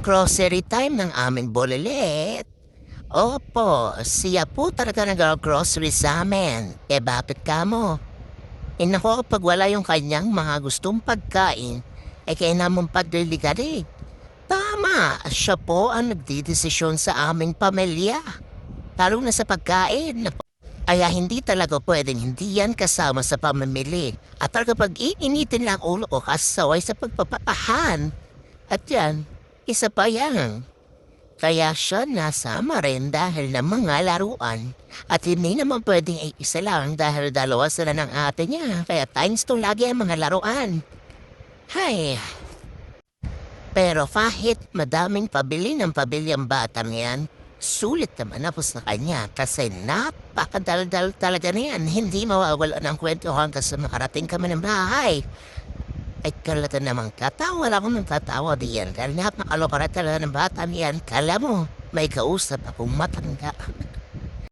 Grocery time ng aming bolilet. Opo, siya po talaga nag-grocery sa amin. Eh bakit ka mo? Eh naku, kapag wala yung kanyang mga gustong pagkain, eh kaya mong pagliligalig. Tama, siya po ang nagdidesisyon sa aming pamilya. Lalo na sa pagkain. Kaya hindi talaga pwedeng hindi yan kasama sa pamimili. At talaga pag iinitin lang ulo ko kasaway sa pagpapapahan. At yan, isa pa yan. Kaya siya nasama rin dahil ng mga laruan. At hindi naman pwedeng ay isa lang dahil dalawa sila ng ate niya. Kaya times 2 lagi ang mga laruan. Hay, pero kahit madaming pabili ng pabili ang batang yan, sulit naman ako sa kanya kasi napakadaldal talaga niyan. Hindi mawawala ng kwento hanggang sa makarating kami ng bahay. Ay kalata namang katawa lang akong tatawa diyan dahil napakaloka na talaga ng bata niyan. Kala mo, may kausap akong matanda.